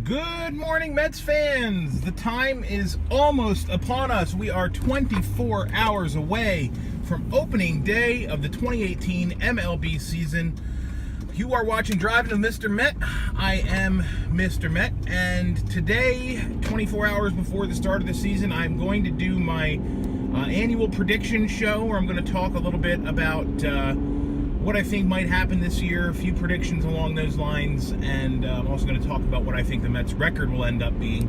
Good morning, Mets fans. The time is almost upon us. We are 24 hours away from opening day of the 2018 MLB season. You are watching Driving with Mr. Met. I am Mr. Met, and today, 24 hours before the start of the season, I'm going to do my annual prediction show where I'm going to talk a little bit about what I think might happen this year, a few predictions along those lines, and I'm also going to talk about what I think the Mets record will end up being.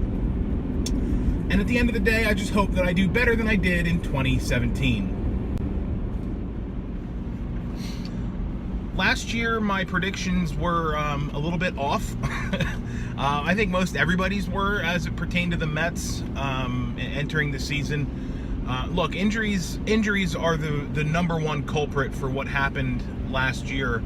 And at the end of the day, I just hope that I do better than I did in 2017. Last year, my predictions were a little bit off. I think most everybody's were as it pertained to the Mets entering the season. Look, injuries are the number one culprit for what happened last year.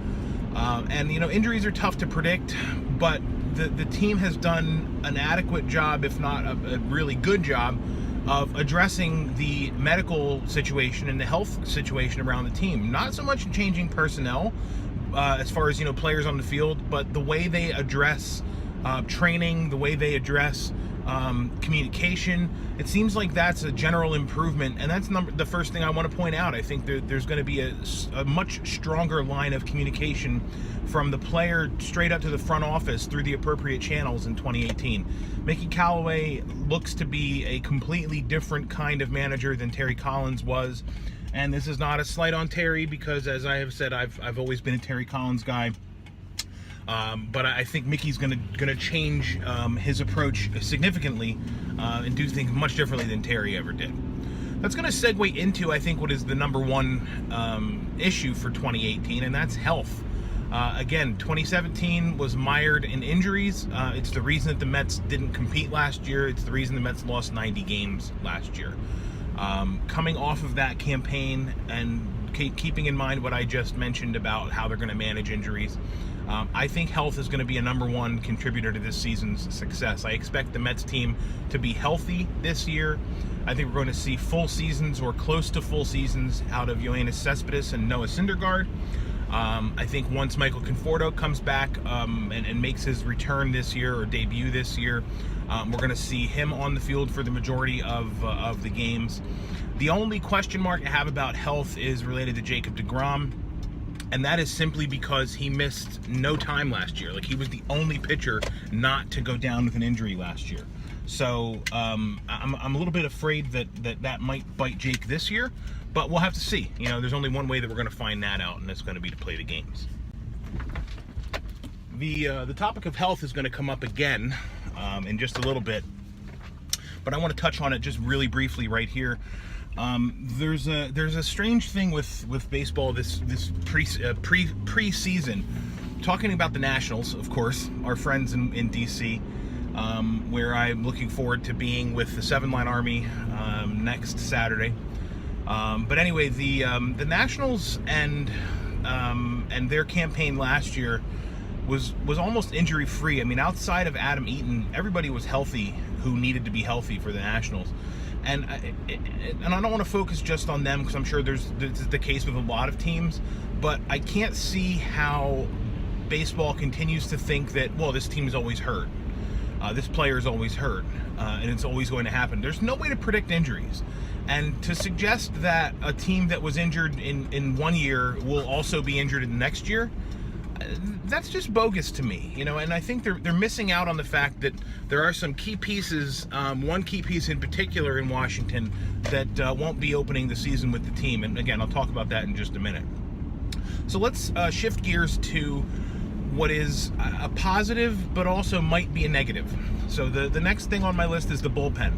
And, injuries are tough to predict, but the team has done an adequate job, if not a really good job, of addressing the medical situation and the health situation around the team. Not so much changing personnel as far as, players on the field, but the way they address training, the way they address communication. It seems like that's a general improvement, and that's the first thing I want to point out. I think there's going to be a much stronger line of communication from the player straight up to the front office through the appropriate channels in 2018. Mickey Callaway looks to be a completely different kind of manager than Terry Collins was, and this is not a slight on Terry because, as I have said, I've always been a Terry Collins guy. But I think Mickey's going to change his approach significantly and do things much differently than Terry ever did. That's going to segue into, I think, what is the number one issue for 2018, and that's health. Again, 2017 was mired in injuries. It's the reason that the Mets didn't compete last year. It's the reason the Mets lost 90 games last year. Coming off of that campaign and keeping in mind what I just mentioned about how they're going to manage injuries, I think health is going to be a number one contributor to this season's success. I expect the Mets team to be healthy this year. I think we're going to see full seasons or close to full seasons out of Yoenis Cespedes and Noah Syndergaard. I think once Michael Conforto comes back and makes his return this year or debut this year, we're going to see him on the field for the majority of the games. The only question mark I have about health is related to Jacob deGrom. And that is simply because he missed no time last year. Like, he was the only pitcher not to go down with an injury last year. So I'm a little bit afraid that might bite Jake this year, but we'll have to see. There's only one way that we're going to find that out, and that's going to be to play the games. The topic of health is going to come up again in just a little bit, but I want to touch on it just really briefly right here. There's a strange thing with baseball this pre-season. Talking about the Nationals, of course, our friends in DC, where I'm looking forward to being with the 7-Line Army next Saturday. But anyway, the Nationals and their campaign last year was almost injury-free. I mean, outside of Adam Eaton, everybody was healthy who needed to be healthy for the Nationals. And I don't want to focus just on them because I'm sure this is the case with a lot of teams, but I can't see how baseball continues to think that, well, this team is always hurt. This player is always hurt, and it's always going to happen. There's no way to predict injuries. And to suggest that a team that was injured in one year will also be injured in the next year, that's just bogus to me, and I think they're missing out on the fact that there are some key pieces, one key piece in particular in Washington that won't be opening the season with the team, and again, I'll talk about that in just a minute. So let's shift gears to what is a positive, but also might be a negative. So the next thing on my list is the bullpen.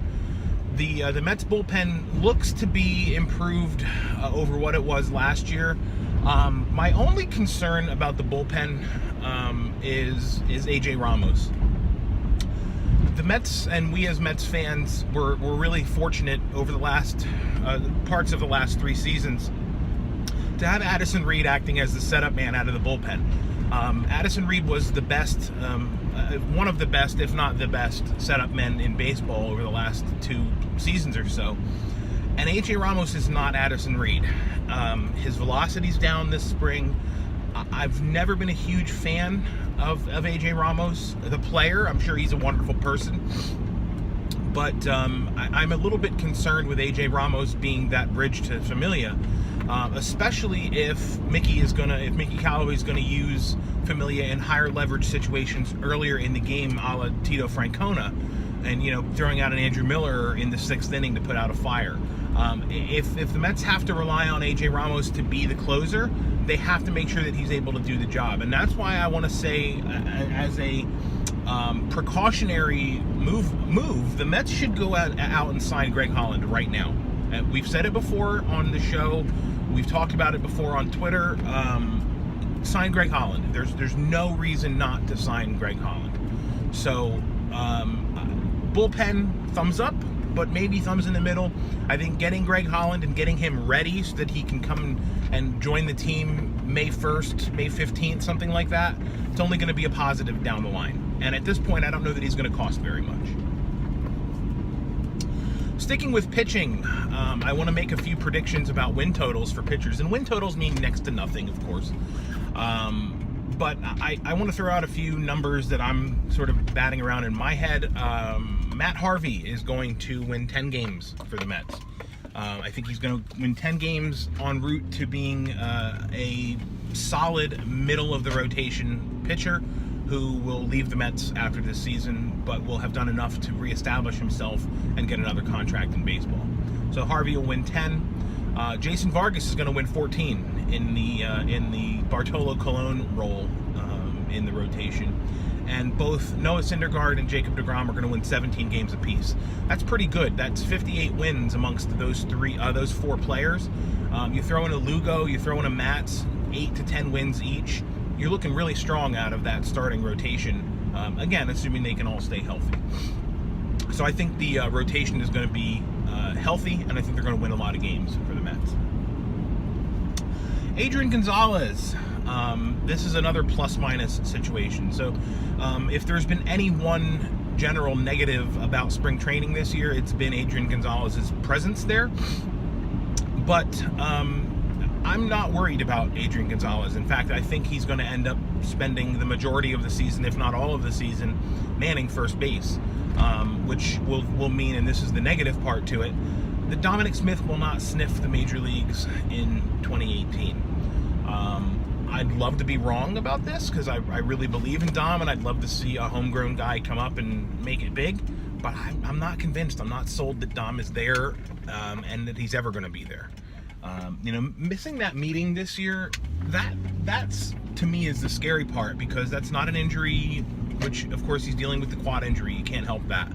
The Mets bullpen looks to be improved over what it was last year. My only concern about the bullpen is AJ Ramos. The Mets and we as Mets fans were really fortunate over the last parts of the last 3 seasons to have Addison Reed acting as the setup man out of the bullpen. Addison Reed was the best, one of the best, if not the best, setup men in baseball over the last 2 seasons or so. And AJ Ramos is not Addison Reed. His velocity's down this spring. I've never been a huge fan of AJ Ramos, the player. I'm sure he's a wonderful person, but I'm a little bit concerned with AJ Ramos being that bridge to Familia, especially if Mickey Callaway is gonna use Familia in higher leverage situations earlier in the game, a la Tito Francona, and throwing out an Andrew Miller in the 6th inning to put out a fire. If the Mets have to rely on AJ Ramos to be the closer, they have to make sure that he's able to do the job, and that's why I want to say, as a precautionary move, the Mets should go out and sign Greg Holland right now. We've said it before on the show. We've talked about it before on Twitter. Sign Greg Holland. There's no reason not to sign Greg Holland. So bullpen, thumbs up, but maybe thumbs in the middle. I think getting Greg Holland and getting him ready so that he can come and join the team May 1st, May 15th, something like that, it's only going to be a positive down the line. And at this point, I don't know that he's going to cost very much. Sticking with pitching, I want to make a few predictions about win totals for pitchers. And win totals mean next to nothing, of course. But I want to throw out a few numbers that I'm sort of batting around in my head. Matt Harvey is going to win 10 games for the Mets. I think he's going to win 10 games en route to being a solid middle-of-the-rotation pitcher who will leave the Mets after this season, but will have done enough to reestablish himself and get another contract in baseball. So Harvey will win 10. Jason Vargas is going to win 14 in the Bartolo Colon role in the rotation. And both Noah Syndergaard and Jacob deGrom are going to win 17 games apiece. That's pretty good. That's 58 wins amongst those four players. You throw in a Lugo, you throw in a Matz, 8 to 10 wins each. You're looking really strong out of that starting rotation. Again, assuming they can all stay healthy. So I think the rotation is going to be healthy, and I think they're going to win a lot of games for the Mets. Adrian Gonzalez. This is another plus-minus situation. So if there's been any one general negative about spring training this year, it's been Adrian Gonzalez's presence there. But I'm not worried about Adrian Gonzalez. In fact, I think he's going to end up spending the majority of the season, if not all of the season, manning first base, which will mean, and this is the negative part to it, that Dominic Smith will not sniff the major leagues in 2018. I'd love to be wrong about this because I really believe in Dom, and I'd love to see a homegrown guy come up and make it big, but I'm not convinced. I'm not sold that Dom is there and that he's ever going to be there. Missing that meeting this year, that's to me is the scary part, because that's not an injury, which of course he's dealing with the quad injury. You can't help that.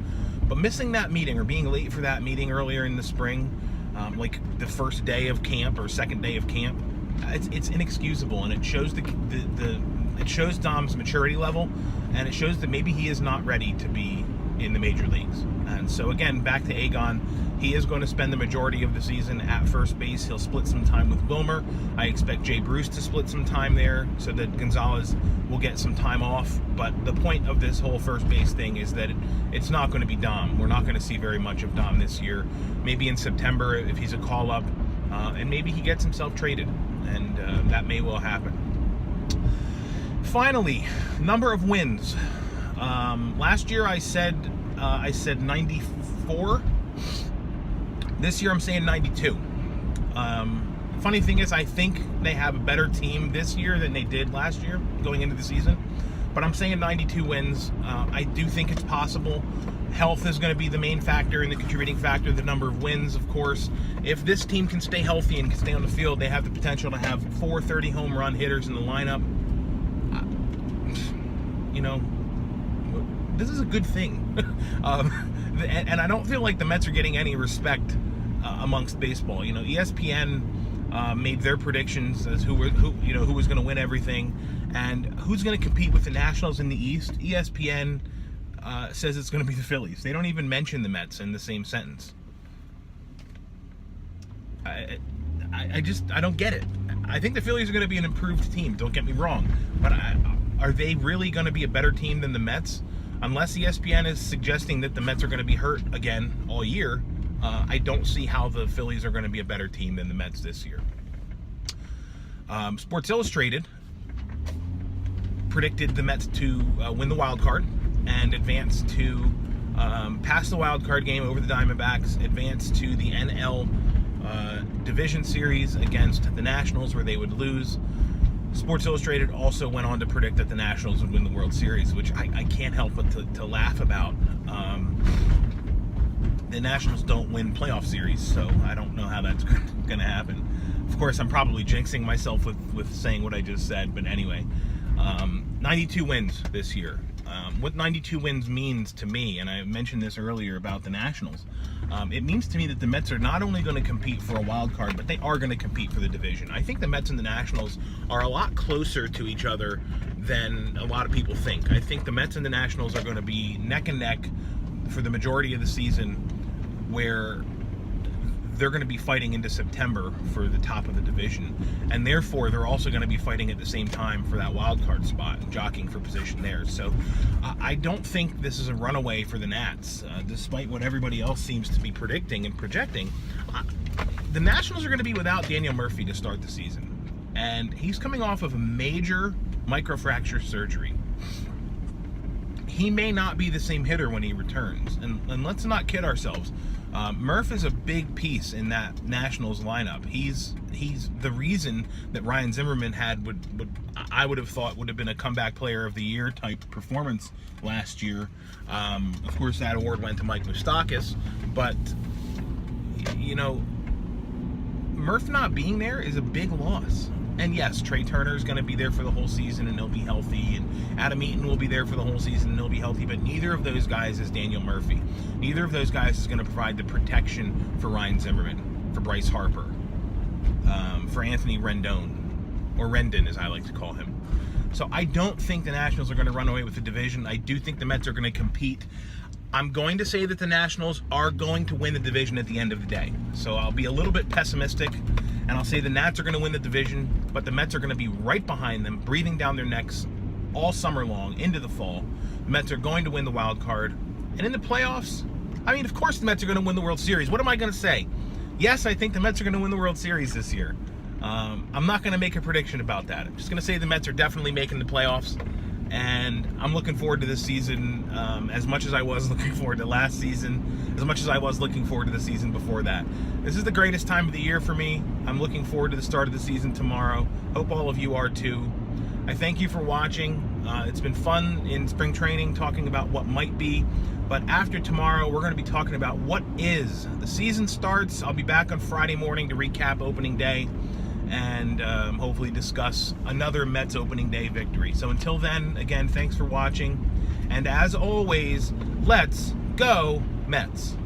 But missing that meeting or being late for that meeting earlier in the spring, like the first day of camp or second day of camp, it's inexcusable, and it shows it shows Dom's maturity level, and it shows that maybe he is not ready to be in the major leagues. And so again, back to Agon, he is going to spend the majority of the season at first base. He'll split some time with Wilmer. I expect Jay Bruce to split some time there so that Gonzalez will get some time off. But the point of this whole first base thing is that it's not going to be Dom. We're not going to see very much of Dom this year. Maybe in September if he's a call-up, and maybe he gets himself traded, and that may well happen. Finally, number of wins. Last year I said 94. This year I'm saying 92. Funny thing is, I think they have a better team this year than they did last year going into the season, but I'm saying 92 wins. I do think it's possible. Health is going to be the main factor and the contributing factor, the number of wins, of course. If this team can stay healthy and can stay on the field, they have the potential to have 430 home run hitters in the lineup. This is a good thing. And I don't feel like the Mets are getting any respect amongst baseball. ESPN made their predictions as who was going to win everything and who's going to compete with the Nationals in the East. ESPN says it's going to be the Phillies. They don't even mention the Mets in the same sentence. I don't get it. I think the Phillies are going to be an improved team, don't get me wrong, but are they really going to be a better team than the Mets? Unless ESPN is suggesting that the Mets are going to be hurt again all year, I don't see how the Phillies are going to be a better team than the Mets this year. Sports Illustrated predicted the Mets to win the wild card and advance to pass the wild card game over the Diamondbacks, advance to the NL Division Series against the Nationals, where they would lose. Sports Illustrated also went on to predict that the Nationals would win the World Series, which I can't help but to laugh about. The Nationals don't win playoff series, so I don't know how that's going to happen. Of course, I'm probably jinxing myself with saying what I just said, but anyway, 92 wins this year. What 92 wins means to me, and I mentioned this earlier about the Nationals, it means to me that the Mets are not only going to compete for a wild card, but they are going to compete for the division. I think the Mets and the Nationals are a lot closer to each other than a lot of people think. I think the Mets and the Nationals are going to be neck and neck for the majority of the season, where they're going to be fighting into September for the top of the division, and therefore they're also going to be fighting at the same time for that wild card spot and jockeying for position there. So I don't think this is a runaway for the Nats, despite what everybody else seems to be predicting and projecting. The Nationals are going to be without Daniel Murphy to start the season, and he's coming off of a major microfracture surgery. He may not be the same hitter when he returns, and let's not kid ourselves. Murph is a big piece in that Nationals lineup. He's the reason that Ryan Zimmerman had what I would have thought would have been a comeback player of the year type performance last year. Of course, that award went to Mike Moustakas, but you know, Murph not being there is a big loss. And yes, Trey Turner is going to be there for the whole season and he'll be healthy, and Adam Eaton will be there for the whole season and he'll be healthy, but neither of those guys is Daniel Murphy. Neither of those guys is going to provide the protection for Ryan Zimmerman, for Bryce Harper, for Anthony Rendon, or Rendon as I like to call him. So I don't think the Nationals are going to run away with the division. I do think the Mets are going to compete. I'm going to say that the Nationals are going to win the division at the end of the day. So I'll be a little bit pessimistic, and I'll say the Nats are going to win the division, but the Mets are going to be right behind them, breathing down their necks all summer long into the fall. The Mets are going to win the wild card. And in the playoffs, I mean, of course the Mets are going to win the World Series. What am I going to say? Yes, I think the Mets are going to win the World Series this year. I'm not going to make a prediction about that. I'm just going to say the Mets are definitely making the playoffs. And I'm looking forward to this season as much as I was looking forward to last season, as much as I was looking forward to the season before that. This is the greatest time of the year for me. I'm looking forward to the start of the season tomorrow. Hope all of you are too. I thank you for watching. It's been fun in spring training talking about what might be. But after tomorrow, we're going to be talking about what is. The season starts. I'll be back on Friday morning to recap opening day and hopefully discuss another Mets opening day victory. So until then, again, thanks for watching. And as always, let's go Mets.